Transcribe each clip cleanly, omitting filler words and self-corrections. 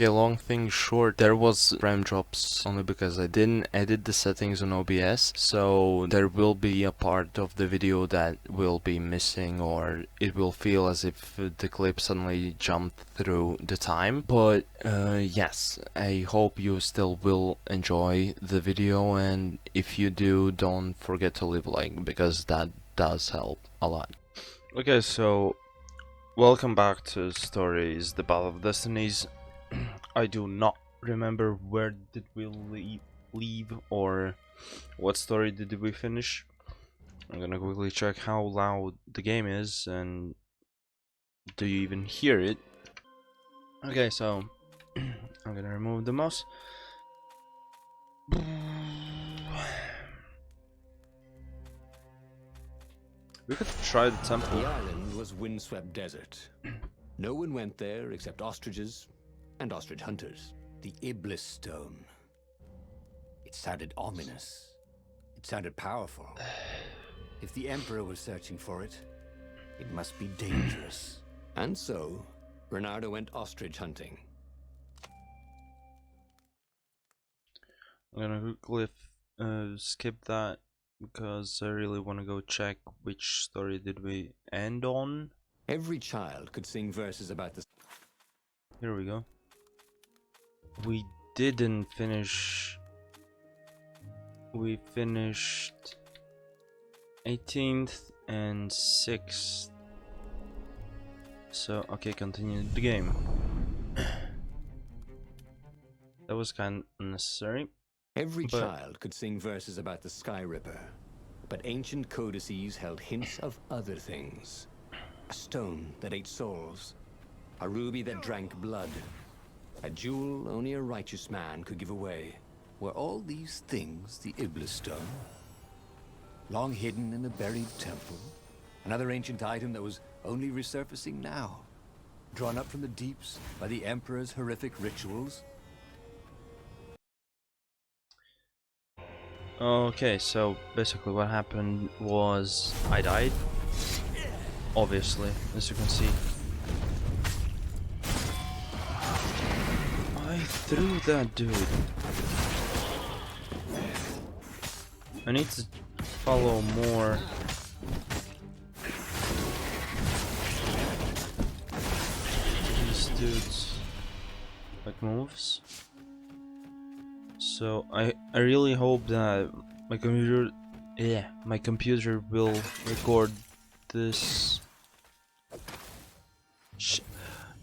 Okay, long thing short, there was frame drops only because I didn't edit the settings on OBS, so there will be a part of the video that will be missing, or it will feel as if the clip suddenly jumped through the time. But yes, I hope you still will enjoy the video, and if you do, don't forget to leave a like, because that does help a lot. Okay, so welcome back to Stories, the Battle of Destinies. I do not remember where did we leave or what story did we finish. I'm gonna quickly check how loud the game is and do you even hear it. Okay, so I'm gonna remove the mouse. We could try the temple. The island was windswept desert. No one went there except ostriches and ostrich hunters. The Iblis Stone. It sounded ominous. It sounded powerful. If the Emperor was searching for it, it must be dangerous. And so, Bernardo went ostrich hunting. I'm gonna quickly skip that because I really want to go check which story did we end on. Every child could sing verses about the... Here we go. We didn't finish. We finished 18th and 6th. So, okay, continue the game. That was kind of unnecessary. Every child could sing verses about the Sky Ripper, but ancient codices held hints of other things. A stone that ate souls, a ruby that drank blood, a jewel only a righteous man could give away. Were all these things the Iblis Stone? Long hidden in a buried temple? Another ancient item that was only resurfacing now? Drawn up from the deeps by the Emperor's horrific rituals? Okay, so basically what happened was I died. Obviously, as you can see. I threw that dude. I need to follow more. These dudes like moves. So I really hope that my computer will record this.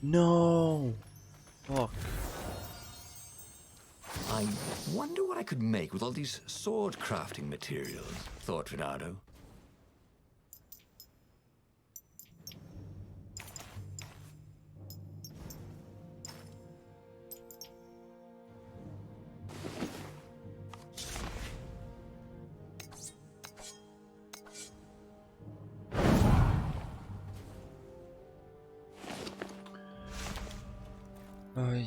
No. Fuck. I wonder what I could make with all these sword crafting materials, thought Renato.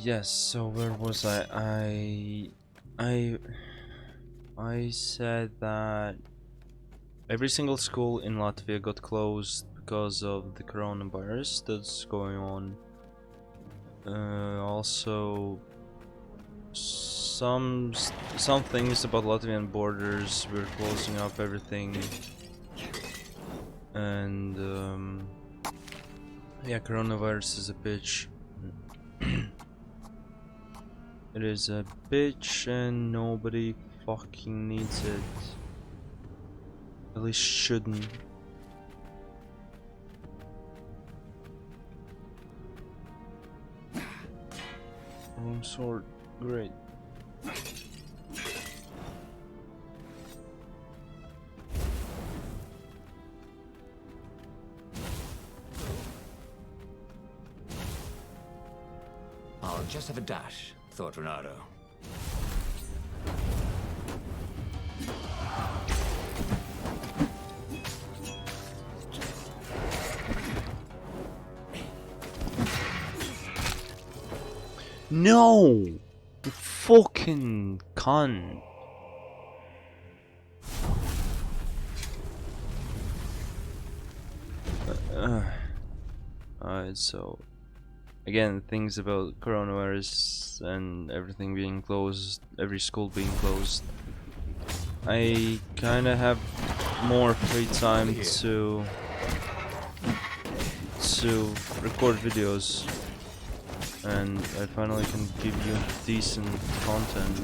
Yes, so where was I said that every single school in Latvia got closed because of the coronavirus that's going on. Also some things about Latvian borders, we're closing up everything. And yeah, coronavirus is a bitch. It is a bitch and nobody fucking needs it. At least shouldn't. Wrong sword, great. I'll just have a dash, thought Renato. No! You fucking cunt. Alright, so again, things about coronavirus and everything being closed, every school being closed, I kind of have more free time to record videos, and I finally can give you decent content.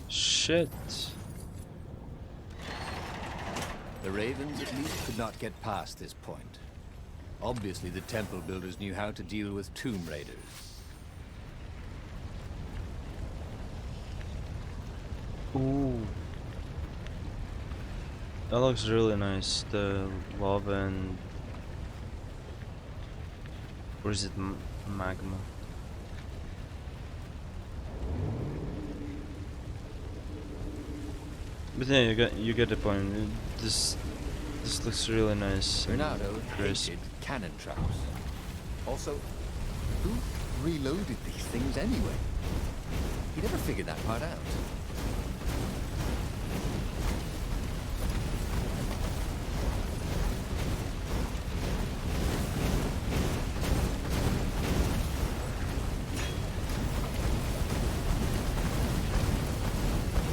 Shit. The Ravens at least could not get past this point. Obviously, the temple builders knew how to deal with tomb raiders. Ooh. That looks really nice. The lava and... or is it magma? But yeah, you get the point. This looks really nice. Bernardo crisp. hated cannon traps. Also, who reloaded these things anyway? He never figured that part out.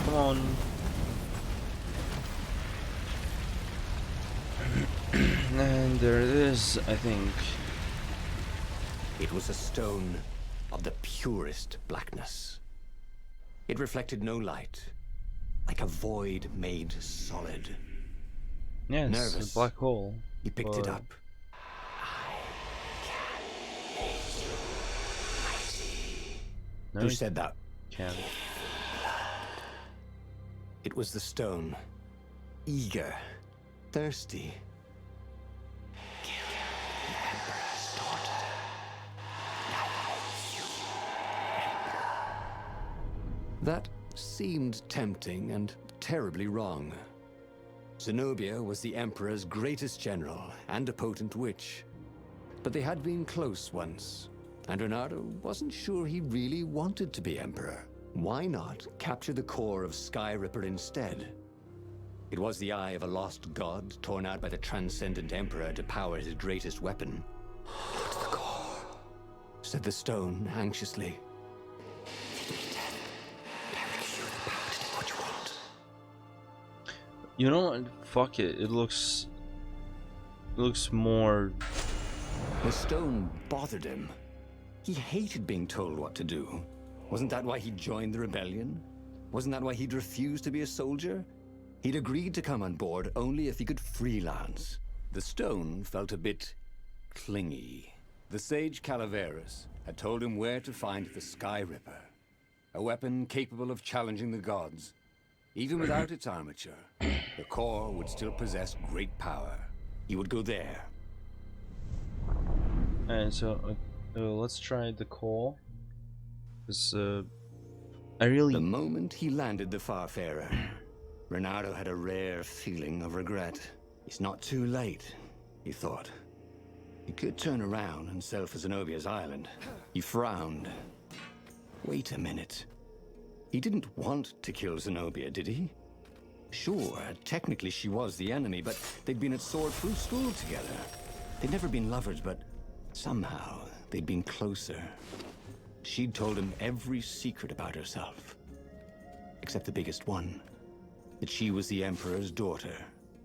Come on. And there it is, I think. It was a stone of the purest blackness. It reflected no light, like a void made solid. Yes, Nervous, a black hole. He picked it but- up. No, Who you said that? can't. It was the stone. Eager. Thirsty. That seemed tempting and terribly wrong. Zenobia was the Emperor's greatest general and a potent witch. But they had been close once, and Renato wasn't sure he really wanted to be Emperor. Why not capture the core of Sky Ripper instead? It was the eye of a lost god torn out by the transcendent Emperor to power his greatest weapon. "It's the core," said the stone anxiously. You know what? Fuck it. It looks more. The stone bothered him. He hated being told what to do. Wasn't that why he joined the rebellion? Wasn't that why he'd refused to be a soldier? He'd agreed to come on board only if he could freelance. The stone felt a bit clingy. The sage Calaveras had told him where to find the Sky Ripper, a weapon capable of challenging the gods. Even without its armature, the core would still possess great power. He would go there. And so let's try the core. Cause I really. The moment he landed the Farfarer, Renato had a rare feeling of regret. It's not too late, he thought. He could turn around and sail for Zenobia's island. He frowned. Wait a minute. He didn't want to kill Zenobia, did he? Sure, technically she was the enemy, but they'd been at sword-proof school together. They'd never been lovers, but somehow they'd been closer. She'd told him every secret about herself. Except the biggest one. That she was the Emperor's daughter.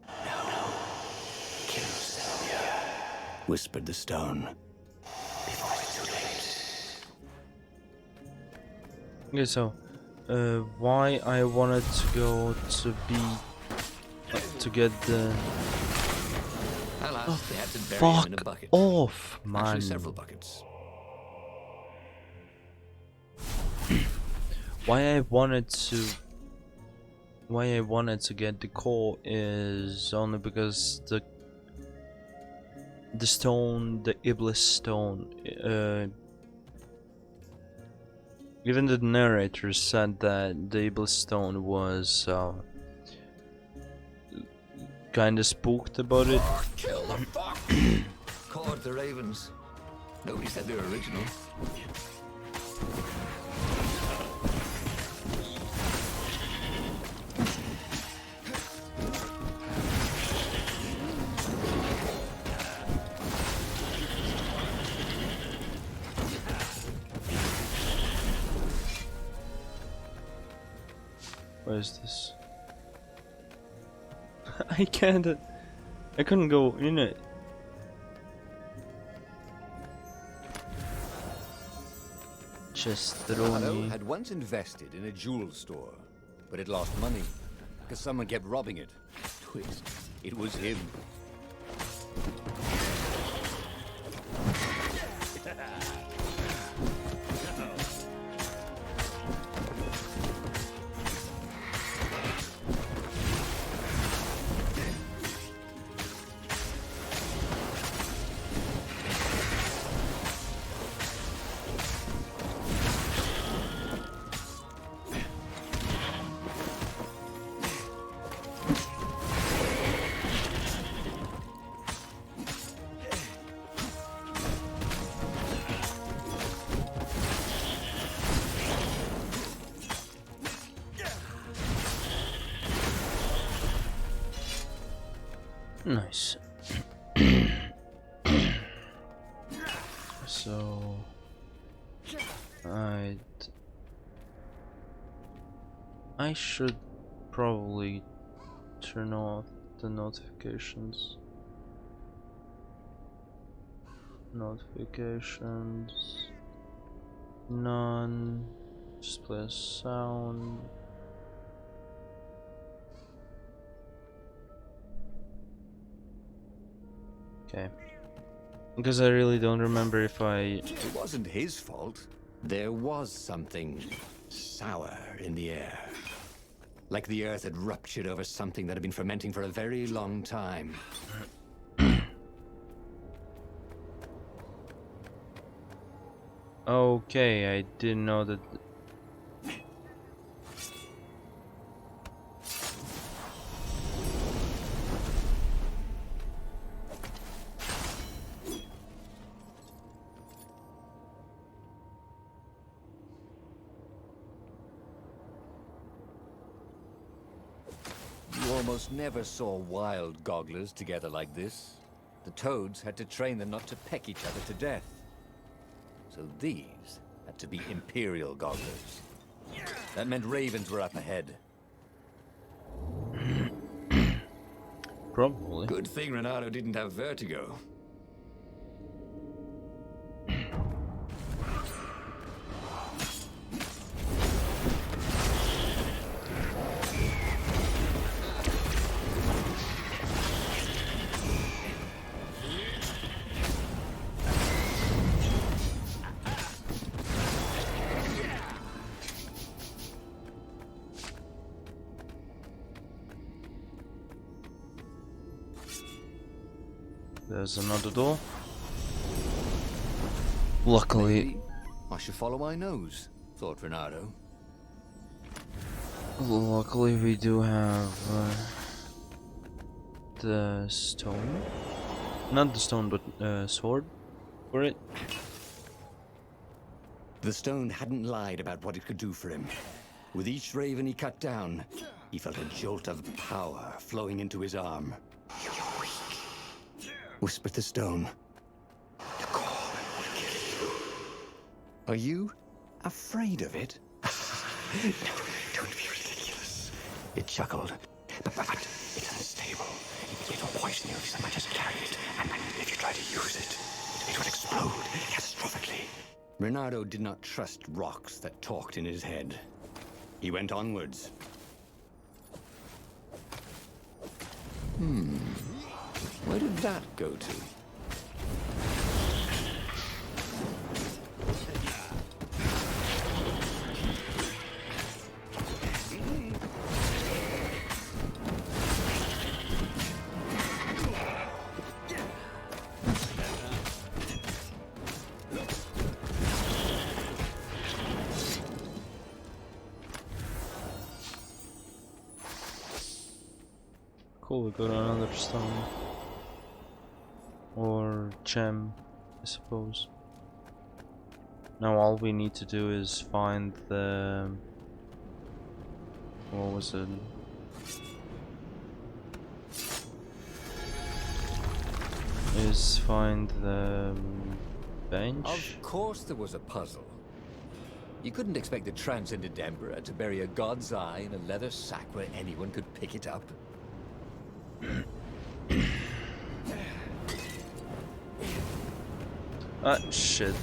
No. Kill Zenobia, whispered the stone. Before it's too late. Okay, so why I wanted to go to be to get the. Alas, they had to bury him in a Fuck bucket. off, man. Actually, several buckets. Why I wanted to get the core is only because the stone, the Iblis stone, even the narrator said that the Iblis stone was kinda spooked about it. Kill the fuck! Caught the ravens. Nobody said they were original. Where is this? I can't. I couldn't go in it. Just throw Otto me. had once invested in a jewel store, but it lost money because someone kept robbing it. Twist, it was him. Nice. So I should probably turn off the notifications. Notifications. None. Just play a sound. Okay. Because I really don't remember if I... It wasn't his fault. There was something sour in the air. Like the earth had ruptured over something that had been fermenting for a very long time. Okay, I didn't know that... You almost never saw wild gogglers together like this. The toads had to train them not to peck each other to death. So these had to be imperial gogglers. That meant ravens were up ahead. Probably. Good thing Renato didn't have vertigo. There's another door. Luckily... Maybe I should follow my nose, thought Renato. Luckily we do have the stone. Not the stone, but sword for it. The stone hadn't lied about what it could do for him. With each raven he cut down, he felt a jolt of power flowing into his arm. "You're weak," whispered the stone. "The call will kill you." "Are you afraid of it?" "No, don't be ridiculous," it chuckled. But it's unstable. It will poison you if so much as carry it, and if you try to use it, it will explode catastrophically. Renato did not trust rocks that talked in his head. He went onwards. Where did that go to? Cool, we got another stone. Or gem, I suppose. Now all we need to do is find the... What was it? Is find the bench? Of course there was a puzzle. You couldn't expect the transcendent emperor to bury a god's eye in a leather sack where anyone could pick it up. Ah, shit.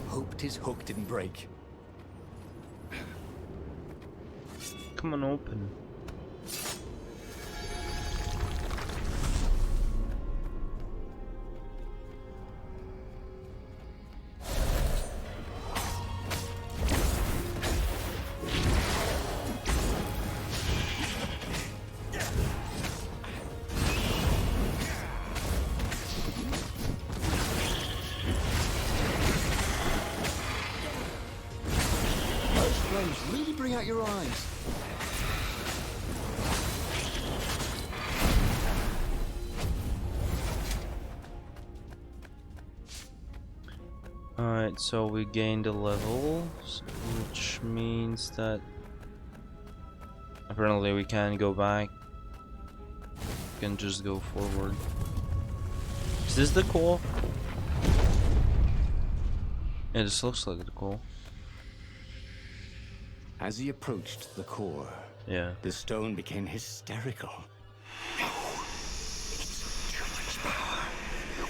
Hoped his hook didn't break. Come on, open. Really bring out your eyes. Alright, so we gained a level, which means that apparently we can't go back. We can just go forward. Is this the core? Yeah, this looks like the core. As he approached the core, Yeah. the stone became hysterical. It's too much power.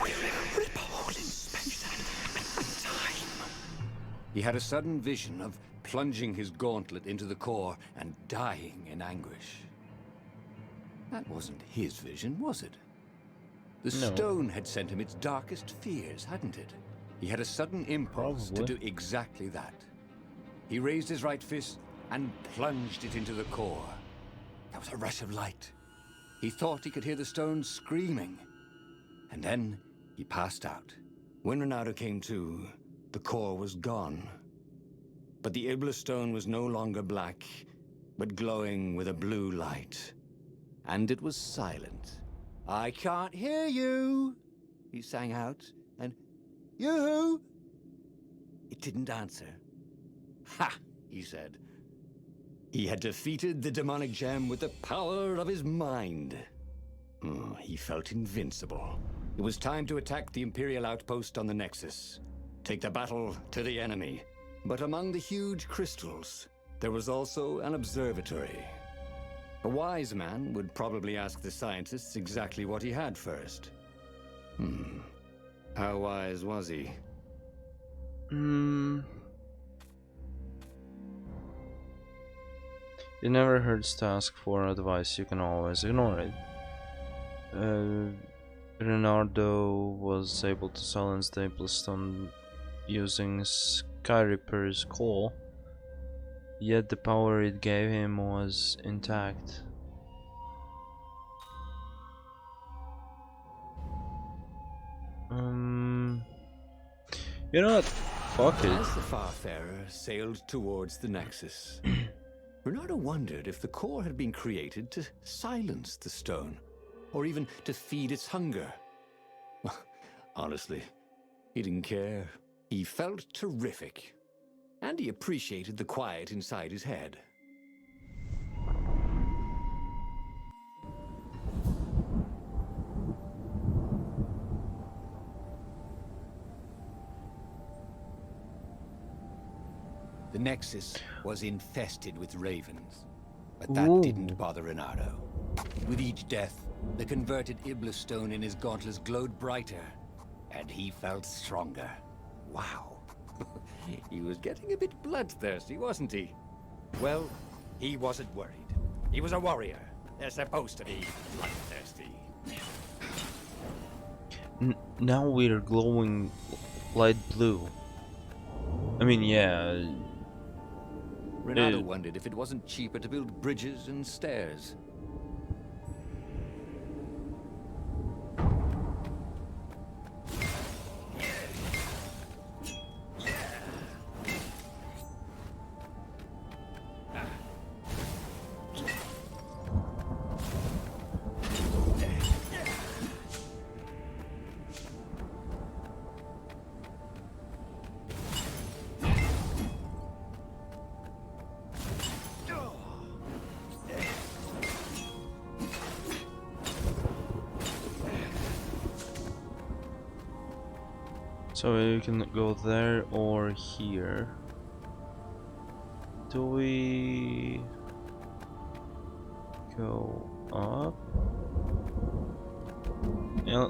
We'll rip a hole in space and time. He had a sudden vision of plunging his gauntlet into the core and dying in anguish. That wasn't his vision, was it? The No. stone had sent him its darkest fears, hadn't it? He had a sudden impulse to Probably. do exactly that. He raised his right fist and plunged it into the core. There was a rush of light. He thought he could hear the stone screaming. And then he passed out. When Ronaldo came to, the core was gone. But the Iblis stone was no longer black, but glowing with a blue light. And it was silent. "I can't hear you," he sang out, and "You?" It didn't answer. "Ha!" he said. He had defeated the demonic gem with the power of his mind. He felt invincible. It was time to attack the Imperial outpost on the Nexus. Take the battle to the enemy. But among the huge crystals, there was also an observatory. A wise man would probably ask the scientists exactly what he had first. How wise was he? It never hurts to ask for advice, you can always ignore it. Leonardo was able to silence the Iblis stone using Sky Reaper's call, yet the power it gave him was intact. You know what? Fuck it. As the Farfarer sailed towards the Nexus, Bernardo wondered if the core had been created to silence the stone, or even to feed its hunger. Honestly, he didn't care. He felt terrific, and he appreciated the quiet inside his head. The Nexus was infested with ravens, but that Ooh. didn't bother Renato. With each death, the converted Iblis stone in his gauntlets glowed brighter, and he felt stronger. Wow. He was getting a bit bloodthirsty, wasn't he? Well, he wasn't worried. He was a warrior. They're supposed to be bloodthirsty. Now we're glowing light blue. I mean, yeah. Renato wondered if it wasn't cheaper to build bridges and stairs. So you can go there or here. Do we go up? Yeah,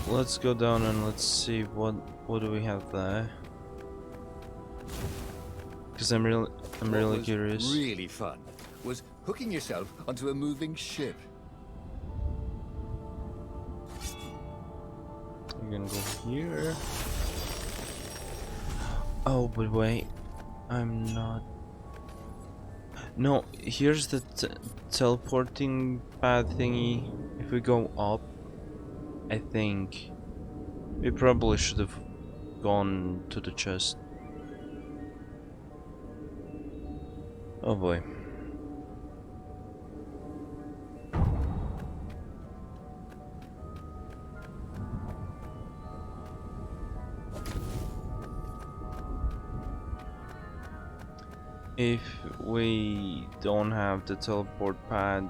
let's go down and let's see what do we have there. Because I'm really curious. Really fun was hooking yourself onto a moving ship. We're gonna go here. Oh, but wait, I'm not. No, here's the teleporting pad thingy. If we go up, I think we probably should have gone to the chest. Oh boy. If we don't have the teleport pad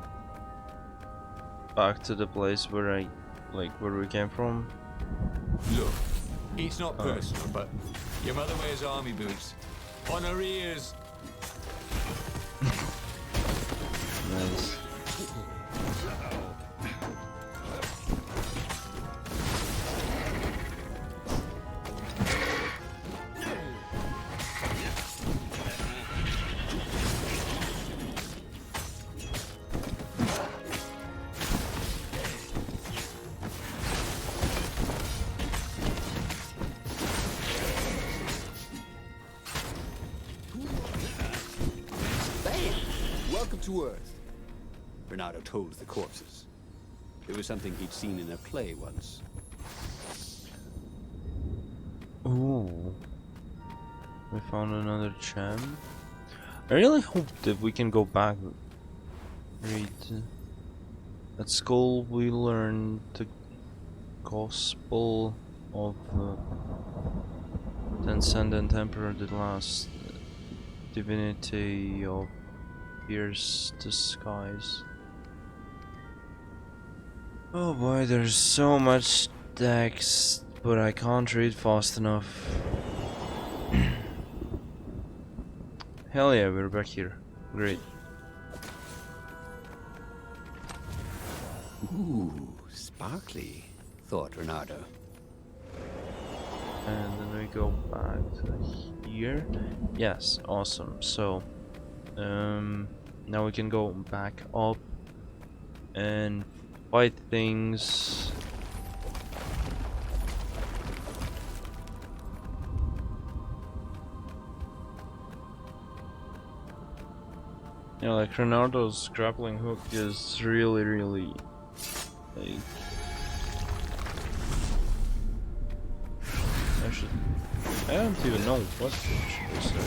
back to the place where where we came from. Look, it's not personal, but your mother wears army boots on her ears. Nice. Welcome to Earth. Renato told the corpses. It was something he'd seen in a play once. Ooh. We found another gem. I really hope that we can go back. Read. At school we learned the gospel of the Transcendent Emperor, the last divinity of pierce the skies. Oh boy, there's so much text, but I can't read fast enough. Hell yeah, we're back here. Great. Ooh, sparkly, thought Renato. And then we go back to here. Yes, awesome. So, now we can go back up and fight things. You know, like Renardo's grappling hook is really, like, I don't even know what should we say.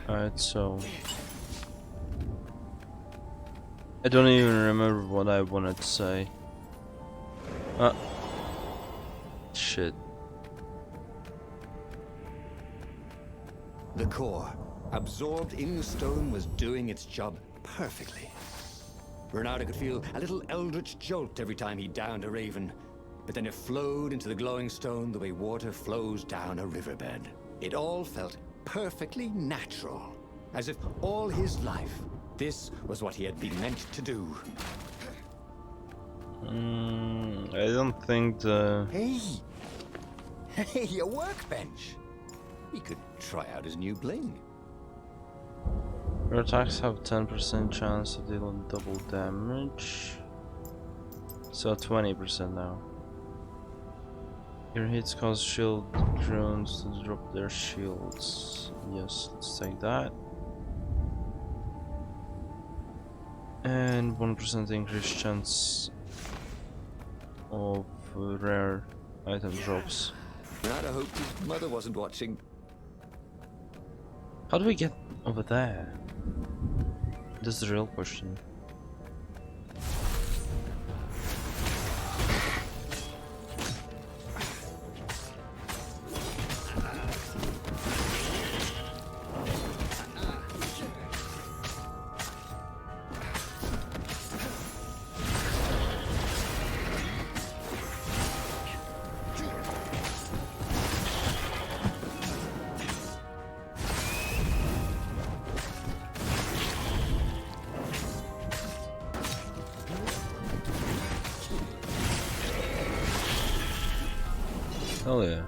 Alright, so I don't even remember what I wanted to say. Shit. The core, absorbed in the stone, was doing its job perfectly. Bernardo could feel a little eldritch jolt every time he downed a raven, but then it flowed into the glowing stone the way water flows down a riverbed. It all felt perfectly natural, as if all his life, this was what he had been meant to do. I don't think the... Hey, a workbench! He could try out his new bling. Your attacks have 10% chance of dealing double damage. So 20% now. Your hits cause shield drones to drop their shields. Yes, let's take that. And 1% increased chance of rare item drops. Bernardo hoped his mother wasn't watching. How do we get over there? This is the real question. Hell yeah.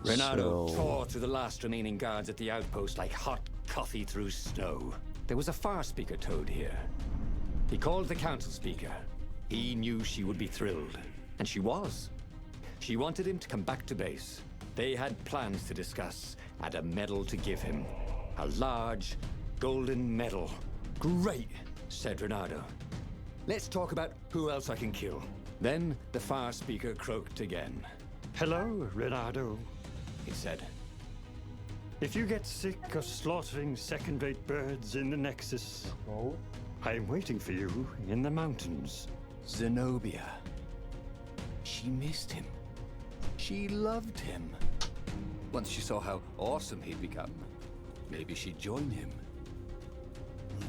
Bernardo tore through the last remaining guards at the outpost like hot coffee through snow. There was a far speaker toad here. He called the council speaker. He knew she would be thrilled. And she was. She wanted him to come back to base. They had plans to discuss, and a medal to give him. A large, golden medal. Great, said Bernardo. Let's talk about who else I can kill. Then the far speaker croaked again. Hello, Reynardo. He said. If you get sick of slaughtering second-rate birds in the Nexus, I'm waiting for you in the mountains. Zenobia. She missed him. She loved him. Once she saw how awesome he'd become, maybe she'd join him.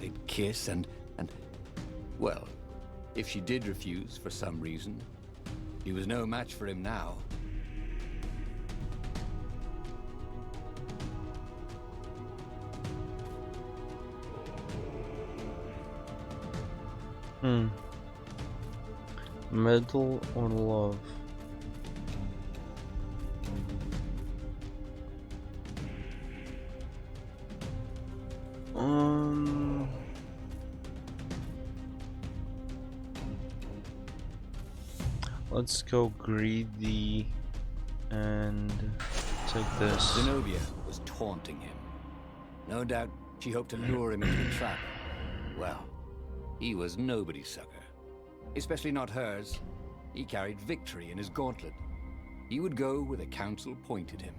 They'd kiss and well, if she did refuse for some reason, he was no match for him now. Medal or love? Let's go greedy and take this. Zenobia was taunting him. No doubt she hoped to lure him into the trap. Well, he was nobody's sucker. Especially not hers. He carried victory in his gauntlet. He would go where the council pointed him.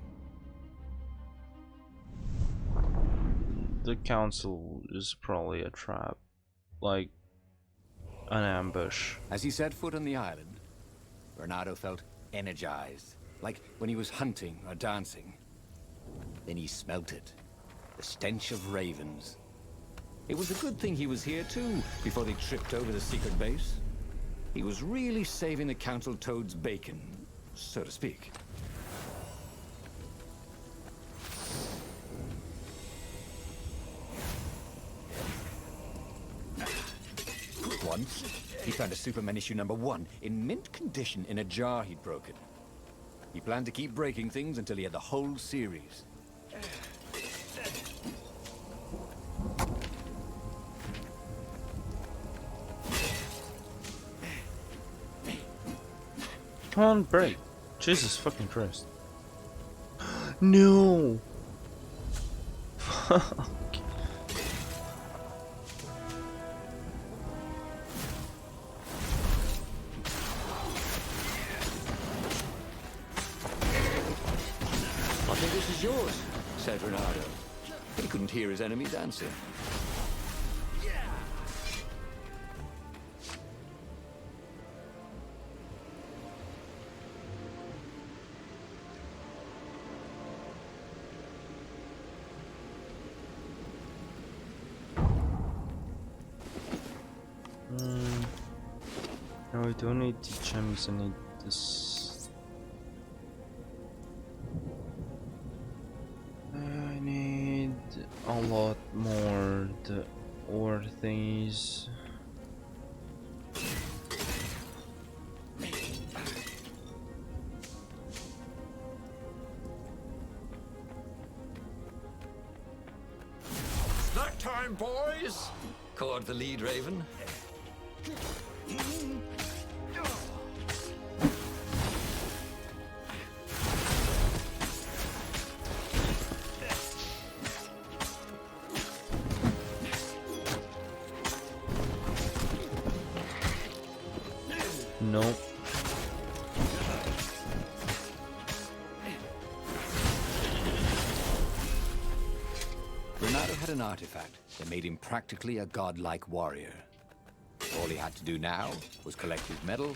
The council is probably a trap. Like an ambush. As he set foot on the island, Bernardo felt energized, like when he was hunting or dancing. Then he smelt it. The stench of ravens. It was a good thing he was here too, before they tripped over the secret base. He was really saving the council toad's bacon, so to speak. Once, he found a Superman issue #1 in mint condition in a jar he'd broken. He planned to keep breaking things until he had the whole series. Come on, break. Jesus fucking Christ. No! Fuck. I think this is yours, said Renato. He couldn't hear his enemy's answer. No, I don't need the gems, I need this. I need a lot more the ore things. Snack time, boys! Caught the lead, Raven. No. Renato had an artifact that made him practically a godlike warrior. All he had to do now was collect his medal,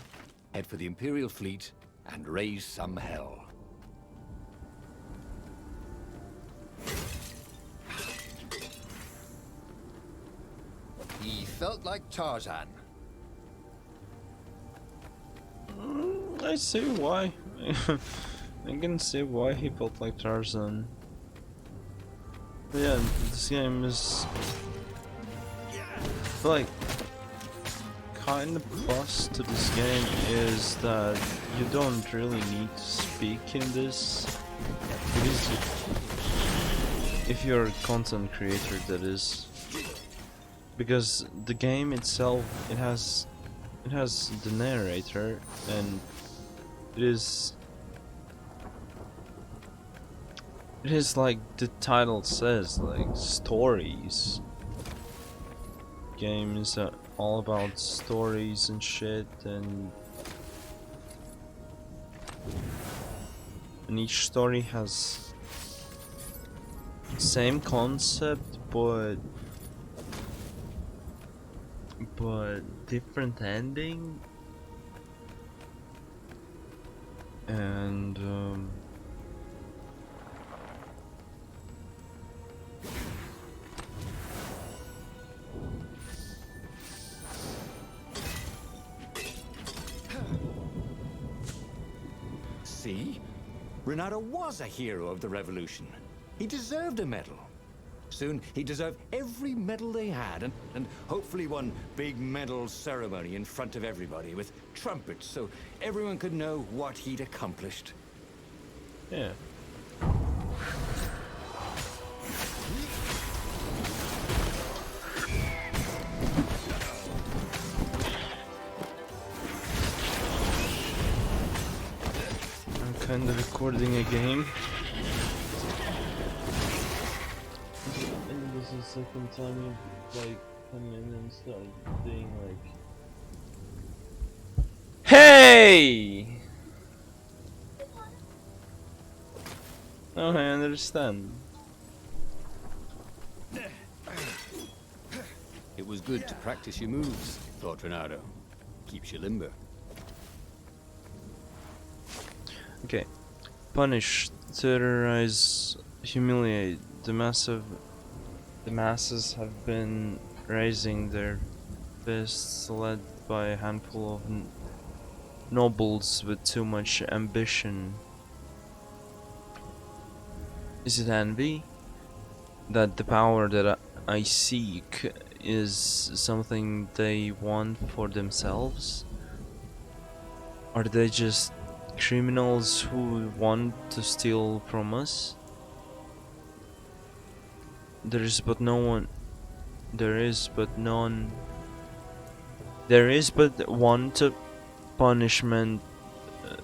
head for the Imperial fleet, and raise some hell. He felt like Tarzan. I see why. I can see why he felt like Tarzan. But yeah, this game is like kind of plus to this game is that you don't really need to speak in this. Because if you're a content creator, that is, because the game itself it has the narrator, and it is like the title says, like stories. Game is all about stories and shit, and each story has same concept but different ending, and See? Renato was a hero of the revolution. He deserved a medal. Soon, he deserved every medal they had, and hopefully one big medal ceremony in front of everybody with trumpets so everyone could know what he'd accomplished. yeah. I'm kind of recording a game. And this is the second time you like come in and start being like, hey! Oh, I understand. It was good to practice your moves, thought Renato. Keeps you limber. Okay. Punish, terrorize, humiliate. The masses have been raising their fists, led by a handful of nobles with too much ambition. Is it envy? That the power that I seek is something they want for themselves? Are they just criminals who want to steal from us? There is but one punishment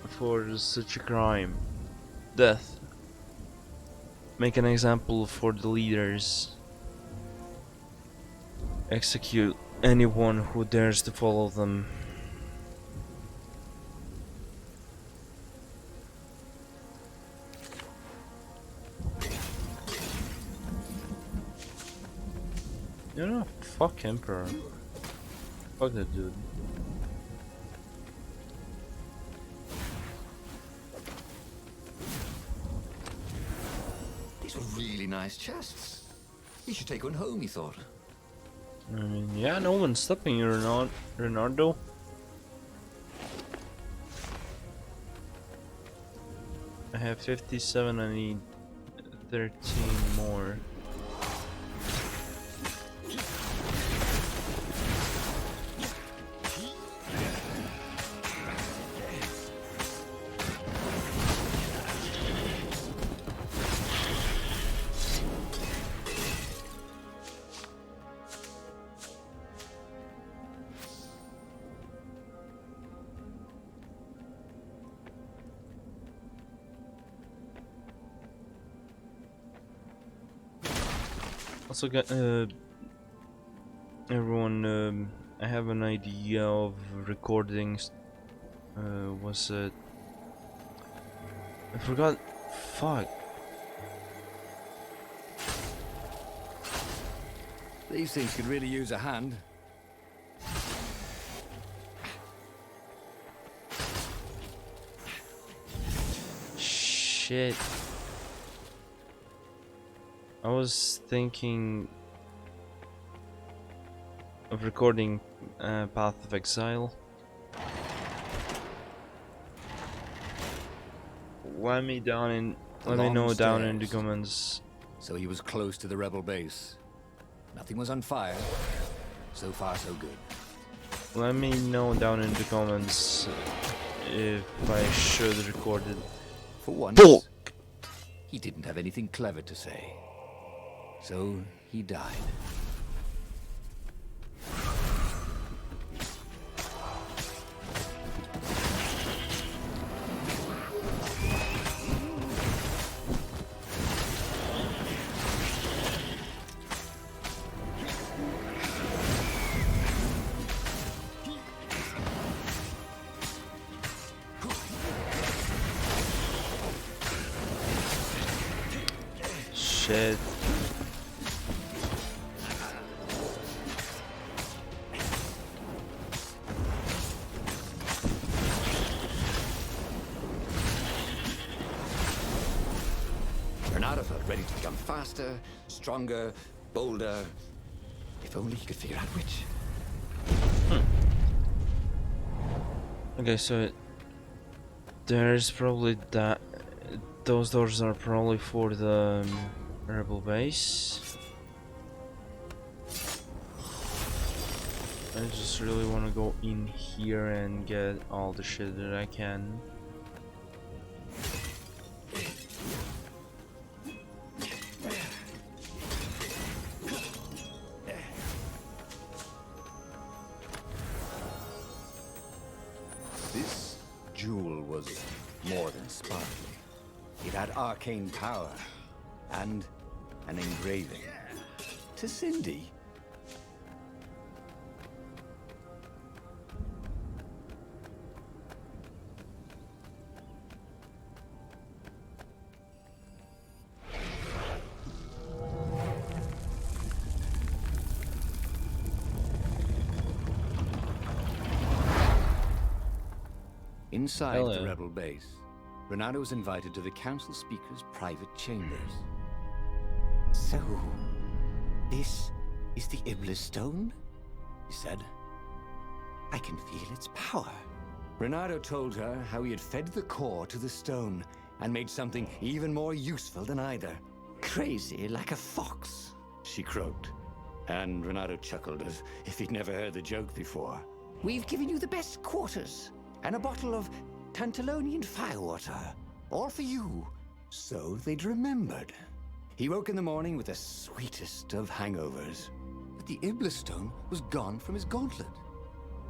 for such a crime: death. Make an example for the leaders. Execute anyone who dares to follow them. You know, fuck Emperor. Fuck that dude. These were really nice chests. You should take one home, he thought. I mean, yeah, no one's stopping you, Renardo. I have 57, I need 13 more. Also, everyone, I have an idea of recordings. Was it? I forgot. Fuck. These things could really use a hand. Shit. I was thinking of recording Path of Exile. Let me know down in the comments. So he was close to the rebel base. Nothing was on fire. So far, so good. Let me know down in the comments if I should record it. For once, he didn't have anything clever to say. So he died. Shit. Bernardo felt ready to become faster, stronger, bolder. If only he could figure out which. Okay, so there's probably that. Those doors are probably for the rebel base. I just really want to go in here and get all the shit that I can. This jewel was more than sparkly. It had arcane power and an engraving. To Cindy. Inside Hello. the rebel base, Renato was invited to the council speaker's private chambers. So, this is the Iblis stone? He said. I can feel its power. Renato told her how he had fed the core to the stone and made something even more useful than either. Crazy like a fox, she croaked. And Renato chuckled as if he'd never heard the joke before. We've given you the best quarters and a bottle of Tantalonian firewater. All for you. So they'd remembered. He woke in the morning with the sweetest of hangovers. But the Iblis stone was gone from his gauntlet.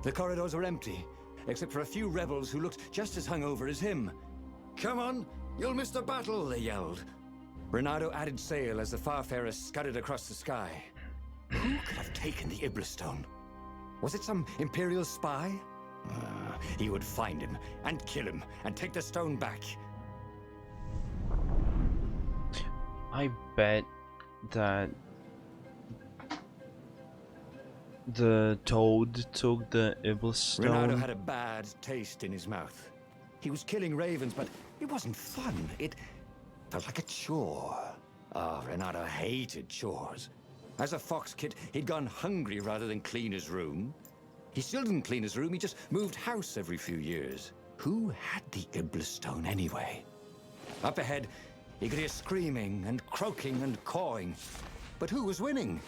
The corridors were empty, except for a few rebels who looked just as hungover as him. Come on, you'll miss the battle, they yelled. Renato added sail as the Farfarer scudded across the sky. Who could have taken the Iblis stone? Was it some Imperial spy? He would find him and kill him and take the stone back. I bet that The toad took the Renato Ibblestone. had a bad taste in his mouth. He was killing ravens, but it wasn't fun. It felt like a chore. Ah, Renato hated chores. As a fox kid, he'd gone hungry rather than clean his room. He still didn't clean his room, he just moved house every few years. Who had the Ibblestone anyway? Up ahead, he could hear screaming and croaking and cawing. But who was winning?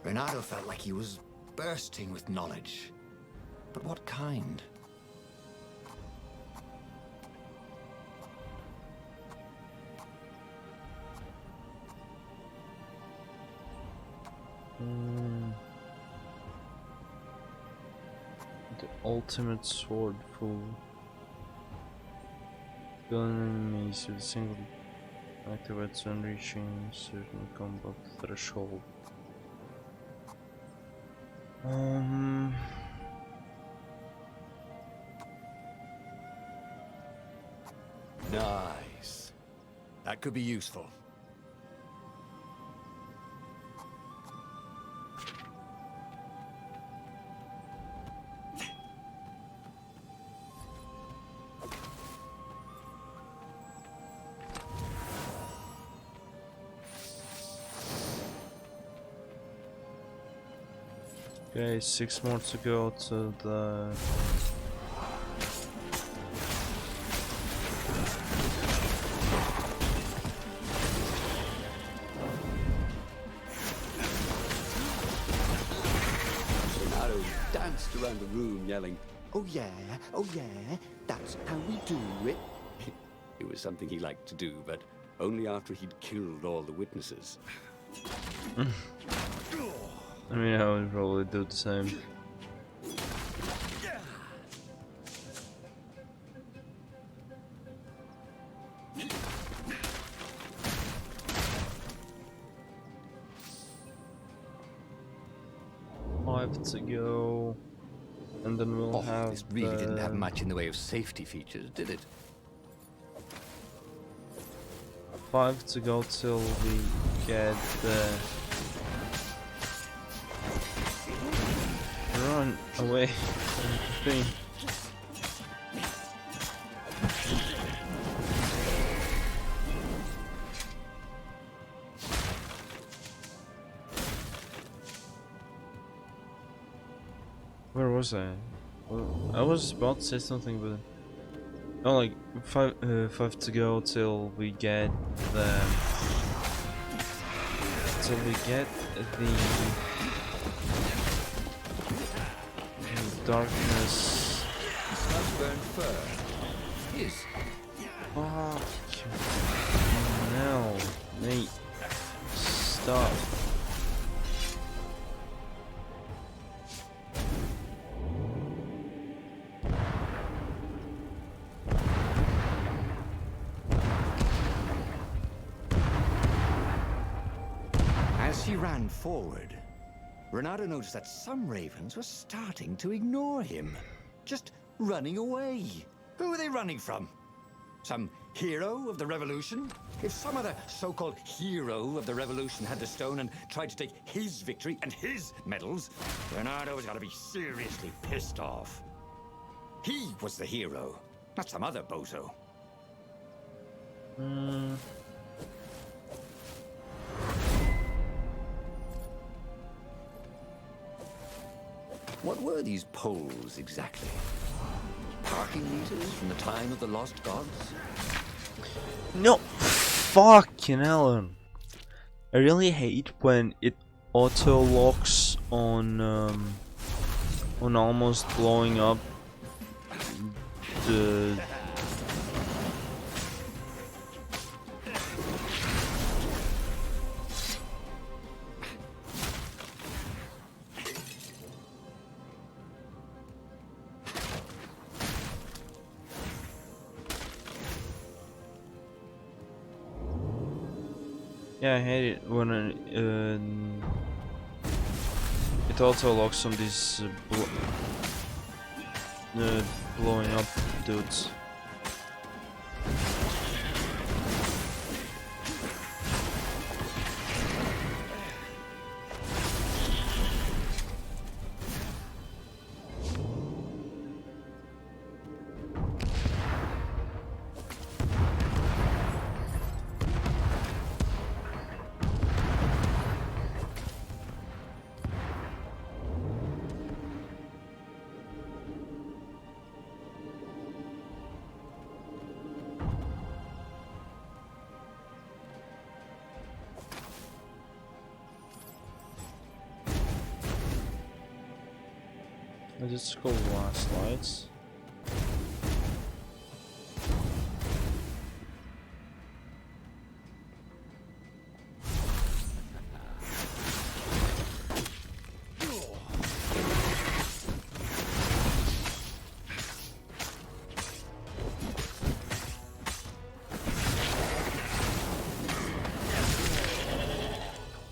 Renato felt like he was bursting with knowledge. But what kind? The ultimate sword fool. Killing enemies with a single activates when reaching a certain combat threshold. Nice. That could be useful. Okay, 6 more to go to the... Renato danced around the room yelling, oh yeah, that's how we do it. It was something he liked to do, but only after he'd killed all the witnesses. I mean, I would probably do the same. Five to go, and then we'll have. This really didn't have much in the way of safety features, did it? 5 to go till we get the. Run away from the thing. Where was I? Well, I was about to say something, but oh, like five to go till we get the darkness. Sunburned fur. His. Fuck. No, mate. Stop. As he ran forward, Renato noticed that some ravens were starting to ignore him. Just running away. Who are they running from? Some hero of the revolution? If some other so-called hero of the revolution had the stone and tried to take his victory and his medals, Renato was gonna be seriously pissed off. He was the hero, not some other bozo. What were these poles exactly? Parking meters from the time of the lost gods? No, fucking Alan. I really hate when it auto locks on almost blowing up the. Yeah, I hate it when it also locks on these blowing up dudes. Let's go last slides.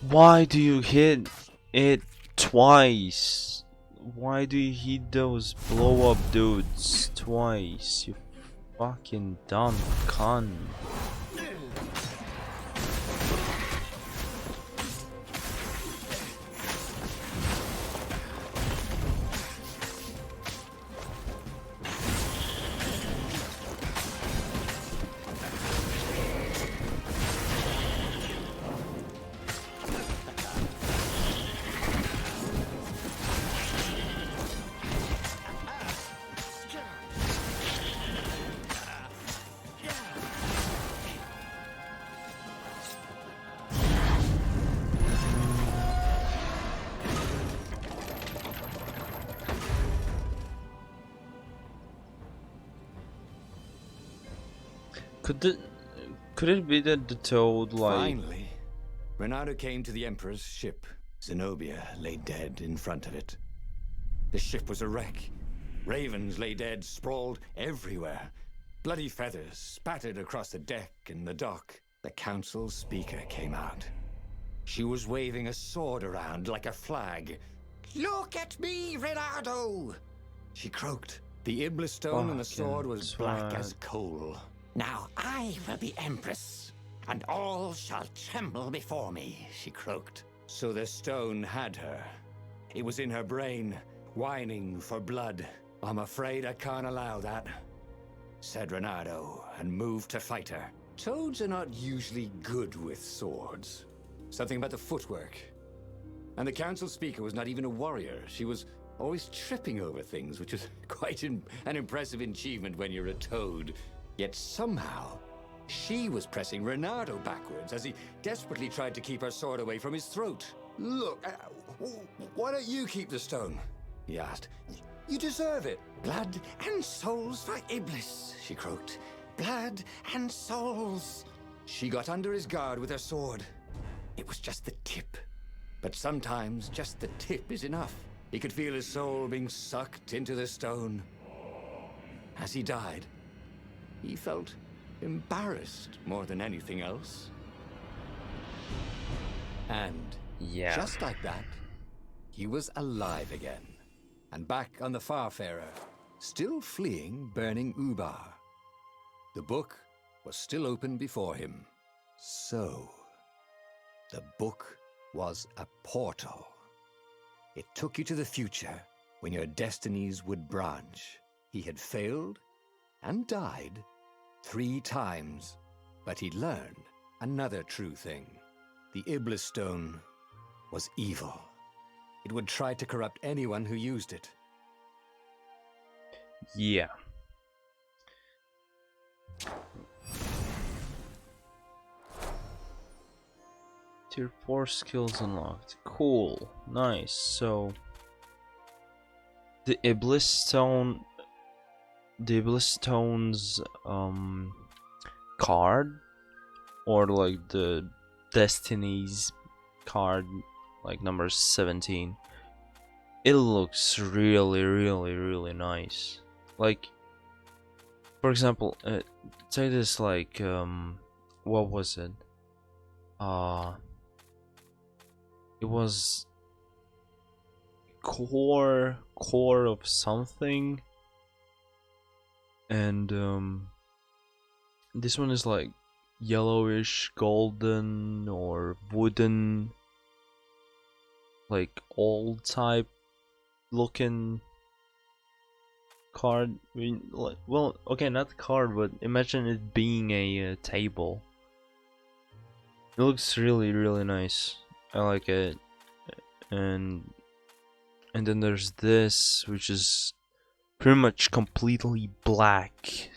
Why do you hit it twice? Why do you hit those blow up dudes twice? You fucking dumb cunt. Could it be that the toad like Finally, Renato came to the Emperor's ship. Zenobia lay dead in front of it. The ship was a wreck. Ravens lay dead, sprawled everywhere. Bloody feathers spattered across the deck and the dock. The council speaker came out. She was waving a sword around like a flag. "Look at me, Renato!" She croaked. The Iblis stone on the sword was black as coal. "Now I will be Empress, and all shall tremble before me," she croaked. So the stone had her. It was in her brain, whining for blood. "I'm afraid I can't allow that," said Renato, and moved to fight her. Toads are not usually good with swords. Something about the footwork. And the council speaker was not even a warrior. She was always tripping over things, which is quite an impressive achievement when you're a toad. Yet somehow, she was pressing Renato backwards as he desperately tried to keep her sword away from his throat. "Look, why don't you keep the stone?" he asked. "You deserve it." "Blood and souls for Iblis," she croaked. "Blood and souls." She got under his guard with her sword. It was just the tip. But sometimes just the tip is enough. He could feel his soul being sucked into the stone. As he died, he felt embarrassed more than anything else. And just like that, he was alive again. And back on the Farfarer, still fleeing burning Ubar. The book was still open before him. So, the book was a portal. It took you to the future when your destinies would branch. He had failed and died 3 times, but he'd learned another true thing. The Iblis stone was evil. It would try to corrupt anyone who used it. yeah. Tier 4 skills unlocked. Cool. Nice. So the Iblis Stone's card, or like the Destiny's card, like number 17, it looks really nice. Like, for example, say this, like what was it? it was core of something, and this one is like yellowish golden or wooden, like old type looking card. I mean, like, well, okay, not card, but imagine it being a table. It looks really nice. I like it. And then there's this, which is pretty much completely black,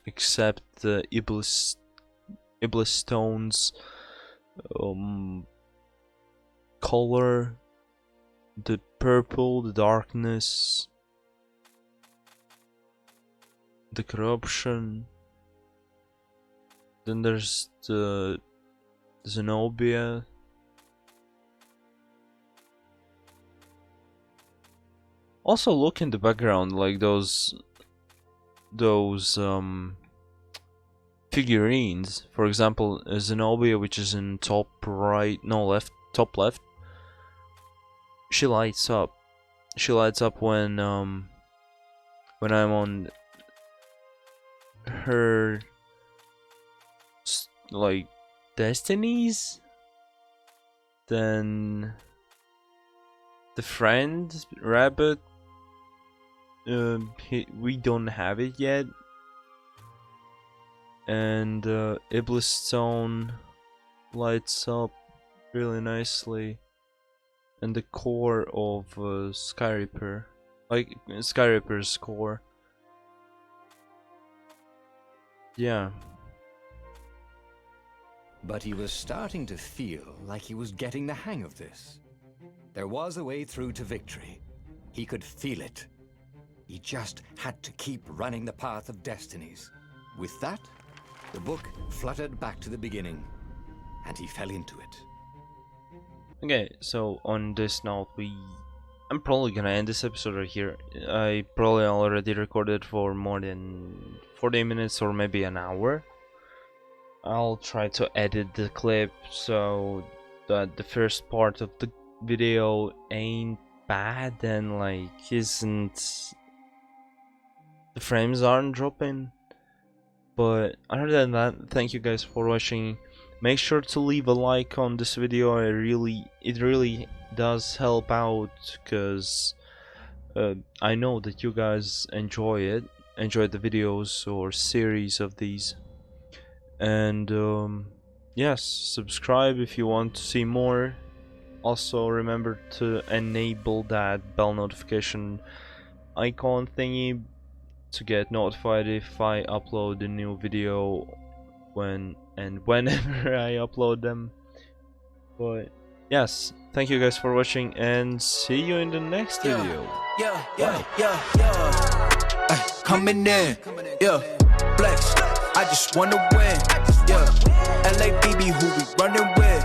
except the Iblis stones color, the purple, the darkness, the corruption. Then there's the Zenobia. Also look in the background, like those figurines. For example, Zenobia, which is in top right, no, top left. She lights up. She lights up when I'm on her like destinies. Then the friend rabbit, we don't have it yet, and Iblis stone lights up really nicely, and the core of Skyripper, like Skyripper's core. Yeah. But he was starting to feel like he was getting the hang of this. There was a way through to victory. He could feel it. He just had to keep running the path of destinies. With that, the book fluttered back to the beginning, and he fell into it. Okay, so on this note, I'm probably gonna end this episode right here. I probably already recorded for more than 40 minutes or maybe an hour. I'll try to edit the clip so that the first part of the video ain't bad and like the frames aren't dropping. But other than that, thank you guys for watching. Make sure to leave a like on this video. It really does help out, because I know that you guys enjoy the videos or series of these. And yes, subscribe if you want to see more. Also remember to enable that bell notification icon thingy to get notified if I upload a new video whenever I upload them. But yes, thank you guys for watching and see you in the next video. Coming in, flex. I just wanna win, LA BB, who we running with.